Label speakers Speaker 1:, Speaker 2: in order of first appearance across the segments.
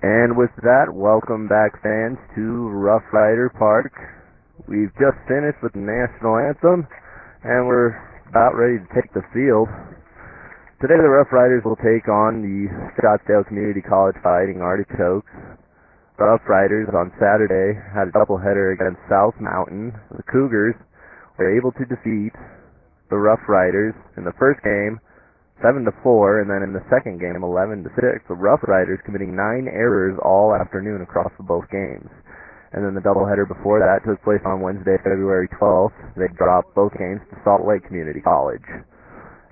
Speaker 1: And with that, welcome back, fans, to Roughrider Park. We've just finished with the national anthem, and we're about ready to take the field. Today, the Roughriders will take on the Scottsdale Community College Fighting Artichokes. The Roughriders on Saturday had a doubleheader against South Mountain. The Cougars were able to defeat the Roughriders in the first game 7-4, and then in the second game 11-6. The Roughriders committing 9 errors all afternoon across both games. And then the doubleheader before that took place on Wednesday, February 12th. They dropped both games to Salt Lake Community College.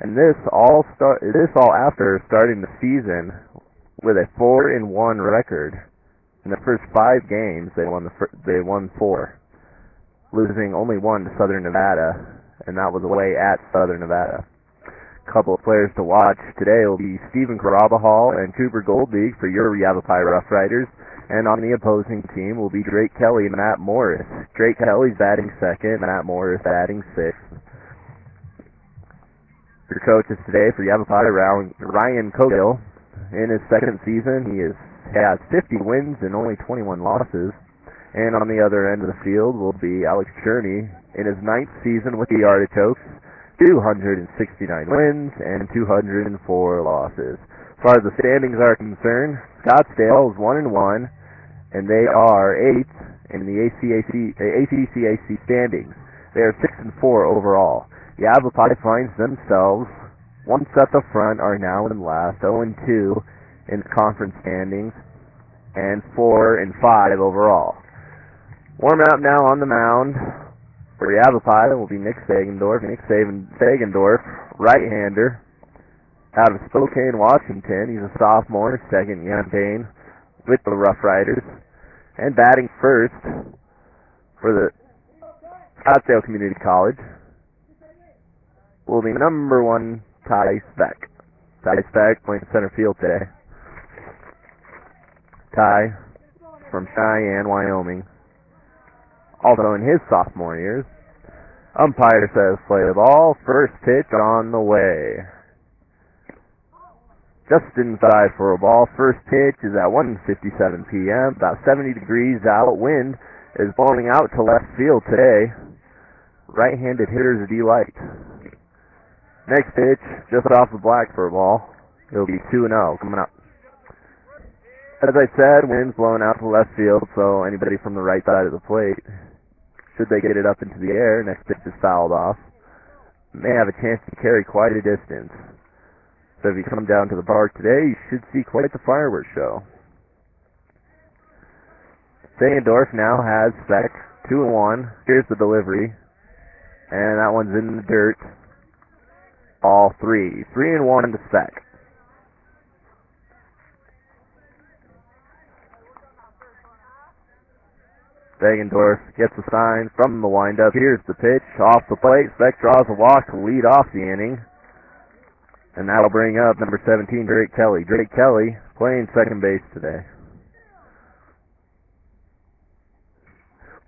Speaker 1: And this all after starting the season with a 4-1 record. In the first 5 games, they won 4, losing only 1 to Southern Nevada, and that was away at Southern Nevada. Couple of players to watch today will be Stephen Carabajal and Cooper Goldbeek for your Yavapai Roughriders, and on the opposing team will be Drake Kelly and Matt Morris. Drake Kelly's batting second, Matt Morris batting sixth. Your coaches today for Yavapai, Ryan Cogill. In his second season, he has 50 wins and only 21 losses. And on the other end of the field will be Alex Cherney in his 9th season with the Artichokes. 269 wins and 204 losses. As far as the standings are concerned, Scottsdale is 1-1, and they are 8th in the ACCAC standings. They are 6-4 overall. Yavapai finds themselves once at the front, are now in last, 0-2 in conference standings, and 4-5 overall. Warming up now on the mound for Yavapai will be Nick Sagendorf. Nick Sagendorf, right-hander, out of Spokane, Washington. He's a sophomore, second campaign with the Roughriders. And batting first for the Scottsdale Community College will be number 1, Ty Speck. Ty Speck playing center field today. Ty from Cheyenne, Wyoming. Also in his sophomore years. Umpire says play the ball. First pitch on the way. Just inside for a ball. First pitch is at 1:57 p.m. About 70 degrees out. Wind is blowing out to left field today. Right-handed hitter's delight. Next pitch, just off the black for a ball. It'll be 2-0 coming up. As I said, wind's blowing out to left field, so anybody from the right side of the plate, should they get it up into the air, next pitch is fouled off, may have a chance to carry quite a distance. So if you come down to the park today, you should see quite the fireworks show. Sagendorf now has Speck, 2-1. Here's the delivery, and that one's in the dirt. All 3. 3-1 to Speck. Sagendorf gets the sign from the windup. Here's the pitch off the plate. Speck draws a walk to lead off the inning. And that'll bring up number 17, Drake Kelly. Drake Kelly playing second base today.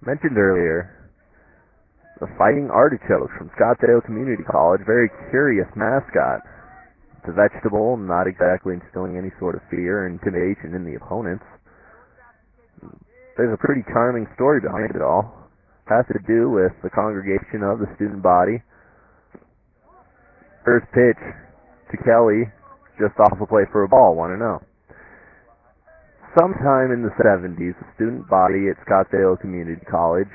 Speaker 1: Mentioned earlier, the Fighting Artichokes from Scottsdale Community College. Very curious mascot. It's a vegetable, not exactly instilling any sort of fear or intimidation in the opponents. There's a pretty charming story behind it all. It has to do with the congregation of the student body. First pitch to Kelly, just off a play for a ball, 1-0. Sometime in the 70s, the student body at Scottsdale Community College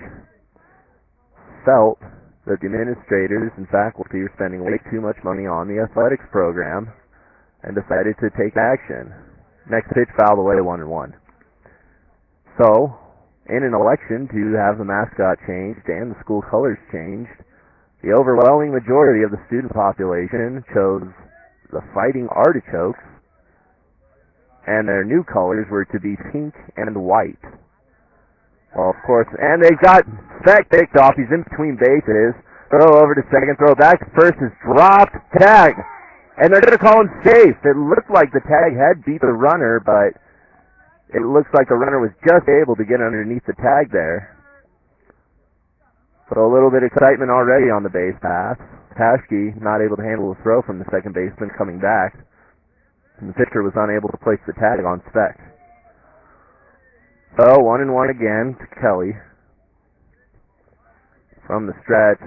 Speaker 1: felt that the administrators and faculty were spending way too much money on the athletics program and decided to take action. Next pitch fouled away, 1-1. So, in an election to have the mascot changed and the school colors changed, the overwhelming majority of the student population chose the Fighting Artichokes, and their new colors were to be pink and white. Well, of course, and they got Speck picked off. He's in between bases. Throw over to second, throw back to first is dropped. Tag! And they're going to call him safe. It looked like the tag had beat the runner, but it looks like the runner was just able to get underneath the tag there. So a little bit of excitement already on the base path. Paschke not able to handle the throw from the second baseman coming back. And the pitcher was unable to place the tag on Speck. So 1-1 again to Kelly. From the stretch.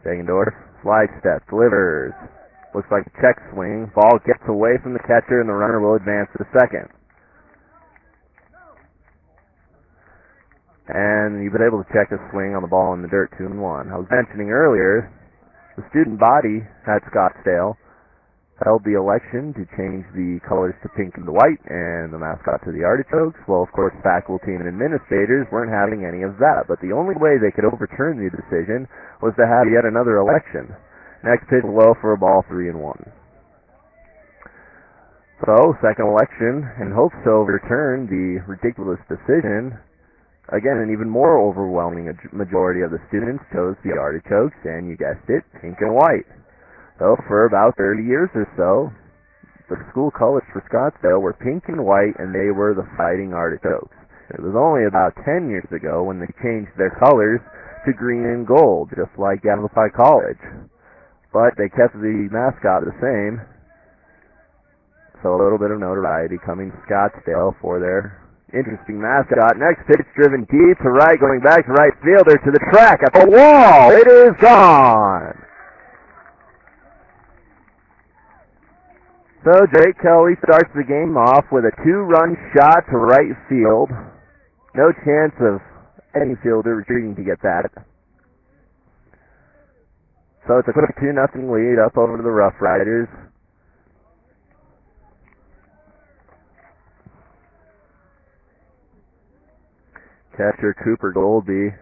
Speaker 1: Segendorf, slide step, delivers. Looks like a check swing. Ball gets away from the catcher, and the runner will advance to second. And you've been able to check the swing on the ball in the dirt, 2-1. I was mentioning earlier, the student body at Scottsdale held the election to change the colors to pink and white and the mascot to the Artichokes. Well, of course, faculty and administrators weren't having any of that, but the only way they could overturn the decision was to have yet another election. Next pitch low for a ball, 3-1. So, second election, in hopes to overturn the ridiculous decision. Again, an even more overwhelming majority of the students chose the Artichokes, and you guessed it, pink and white. So for about 30 years or so, the school colors for Scottsdale were pink and white, and they were the Fighting Artichokes. It was only about 10 years ago when they changed their colors to green and gold, just like Yavapai College. But they kept the mascot the same, so a little bit of notoriety coming to Scottsdale for their interesting mascot. Next pitch driven deep to right, going back to right fielder to the track at the wall. It is gone. So Drake Kelly starts the game off with a 2-run shot to right field. No chance of any fielder retreating to get that. So it's a quick 2-0 lead up over to the Roughriders. Catcher Cooper Goldby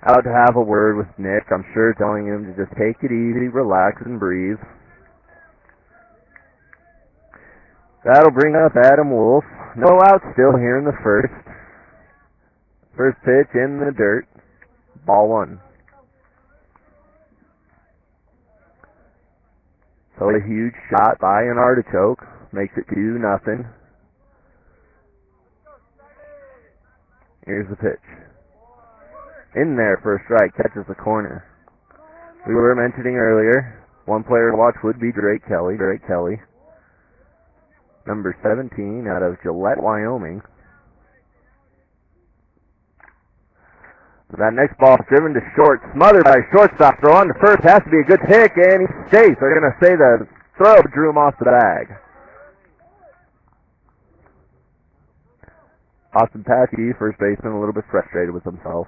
Speaker 1: out to have a word with Nick. I'm sure telling him to just take it easy, relax, and breathe. That'll bring up Adam Wolf. No out still here in the first. First pitch in the dirt. Ball 1. So a huge shot by an Artichoke. Makes it 2-0. Here's the pitch. In there for a strike. Catches the corner. We were mentioning earlier, one player to watch would be Drake Kelly. Drake Kelly, number 17 out of Gillette, Wyoming. That next ball is driven to short, smothered by shortstop. Throw on to first, has to be a good pick, and he stays. They're going to say the throw drew him off the bag. Austin Patchy, first baseman, a little bit frustrated with himself.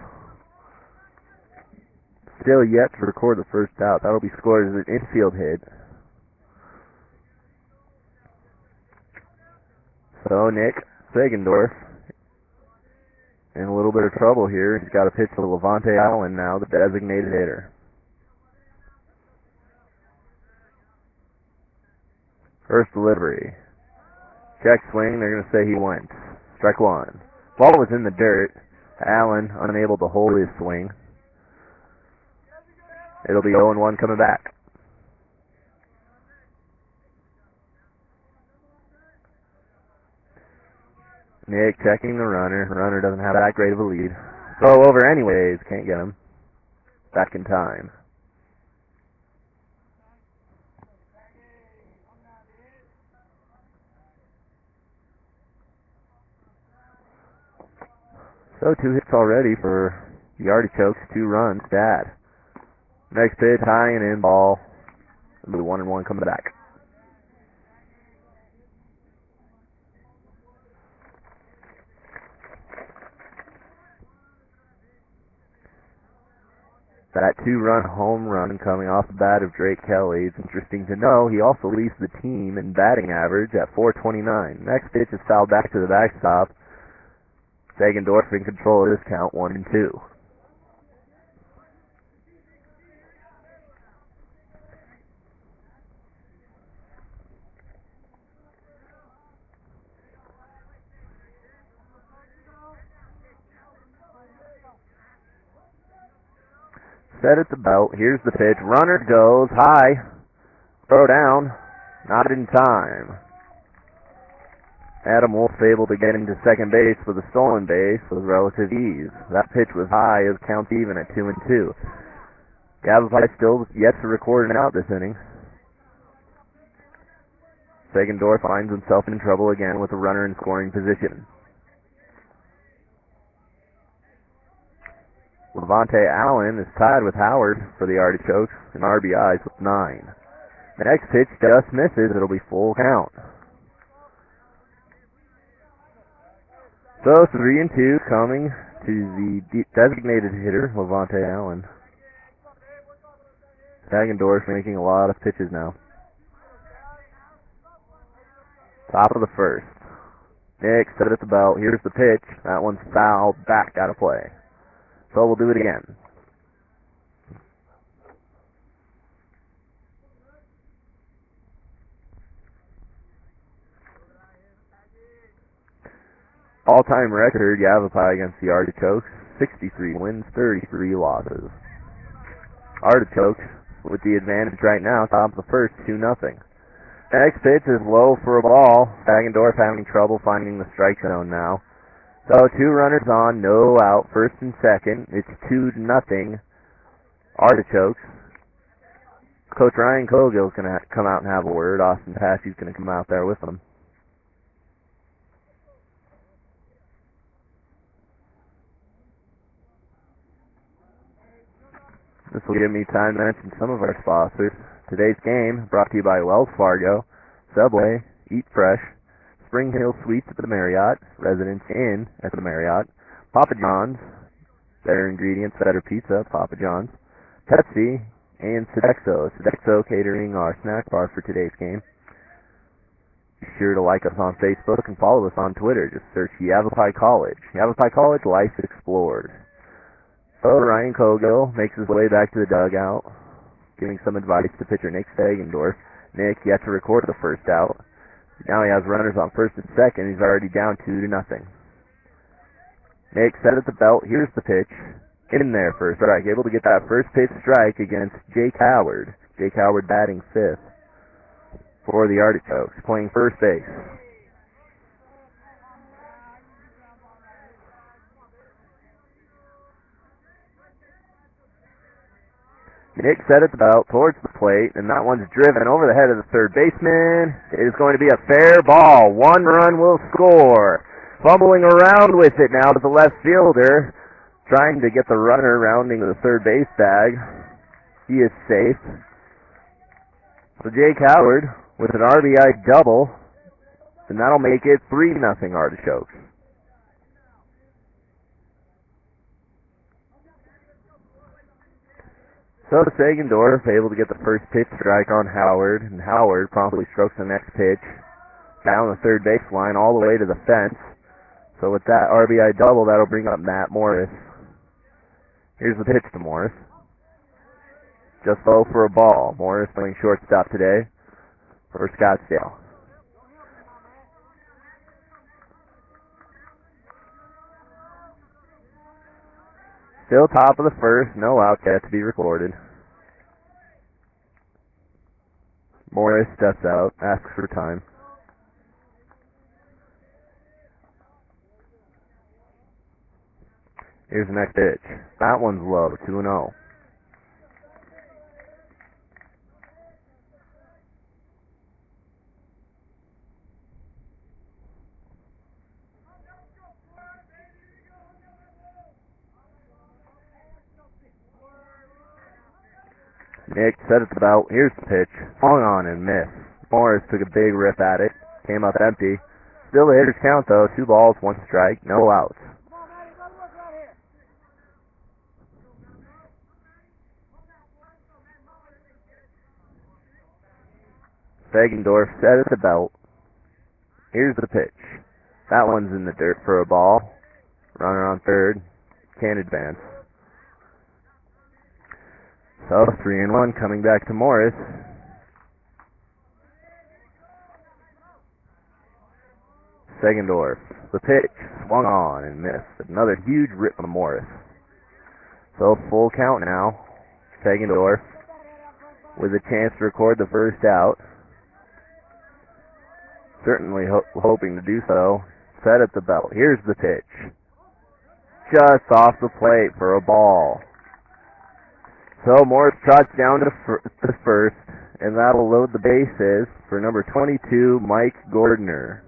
Speaker 1: Still yet to record the first out. That'll be scored as an infield hit. So Nick Segendorf in a little bit of trouble here. He's got to pitch to Levante Allen now, the designated hitter. First delivery. Check swing, they're going to say he went. Strike 1. Ball was in the dirt. Allen unable to hold his swing. It'll be 0-1 coming back. Nick checking the runner. Runner doesn't have that great of a lead. Throw over anyways. Can't get him. Back in time. So 2 hits already for the Artichokes. 2 runs. Dad. Next pitch, high and in ball. It'll be 1-1 coming back. That 2-run home run coming off the bat of Drake Kelly. It's interesting to know he also leads the team in batting average at .429. Next pitch is fouled back to the backstop. Segendorf in control of this count, 1-2. Set at the belt. Here's the pitch. Runner goes high. Throw down. Not in time. Adam Wolf able to get into second base with a stolen base with relative ease. That pitch was high as count even at 2-2. Yavapai still yet to record an out this inning. Segendorf finds himself in trouble again with a runner in scoring position. Levante Allen is tied with Howard for the Artichokes in RBIs with 9. The next pitch just misses. It'll be full count. So 3-2 coming to the designated hitter, Levante Allen. Segendorf making a lot of pitches now. Top of the first. Nick set at the belt. Here's the pitch. That one's fouled back out of play. So we'll do it again. All-time record, Yavapai against the Artichokes, 63 wins, 33 losses. Artichokes with the advantage right now, top of the first, 2-0. Next pitch is low for a ball. Segendorf having trouble finding the strike zone now. So 2 runners on, no out, first and second. It's 2-0 Artichokes. Coach Ryan Cogill's going to come out and have a word. Austin Passey's going to come out there with him. This will give me time to mention some of our sponsors. Today's game brought to you by Wells Fargo, Subway, Eat Fresh, Spring Hill Suites at the Marriott, Residence Inn at the Marriott, Papa John's, better ingredients, better pizza, Papa John's, Pepsi, and Sodexo. Sodexo catering our snack bar for today's game. Be sure to like us on Facebook and follow us on Twitter. Just search Yavapai College. Yavapai College Life Explored. So Ryan Cogill makes his way back to the dugout, giving some advice to pitcher Nick Segendorf. Nick yet to record the first out. Now he has runners on first and second. He's already down 2-0. Nick set at the belt. Here's the pitch. In there for a strike. Able to get that first pitch strike against Jake Howard. Jake Howard batting 5th for the Artichokes, playing first base. Nick set at the belt towards the plate, and that one's driven over the head of the third baseman. It is going to be a fair ball. 1 run will score. Fumbling around with it now to the left fielder, trying to get the runner rounding the third base bag. He is safe. So Jake Howard with an RBI double, and that'll make it 3-0 Artichokes. So Segendorf able to get the first pitch strike on Howard, and Howard promptly strokes the next pitch down the third baseline all the way to the fence. So with that RBI double, that'll bring up Matt Morris. Here's the pitch to Morris. Just low for a ball. Morris playing shortstop today for Scottsdale. Still top of the first, no outs yet to be recorded. Morris steps out, asks for time. Here's the next pitch. That one's low, 2-0. Nick set at the belt. Here's the pitch. Swung on and missed. Morris took a big rip at it. Came up empty. Still the hitter's count, though. 2 balls, 1 strike, no outs. Segendorf set at the belt. Here's the pitch. That one's in the dirt for a ball. Runner on third. Can't advance. So 3-1 coming back to Morris. Segendorf. The pitch swung on and missed. Another huge rip from Morris. So full count now. Segendorf with a chance to record the first out. Certainly hoping to do so. Set at the belt. Here's the pitch. Just off the plate for a ball. So Morris trots down to first, and that'll load the bases for number 22, Mike Gordner.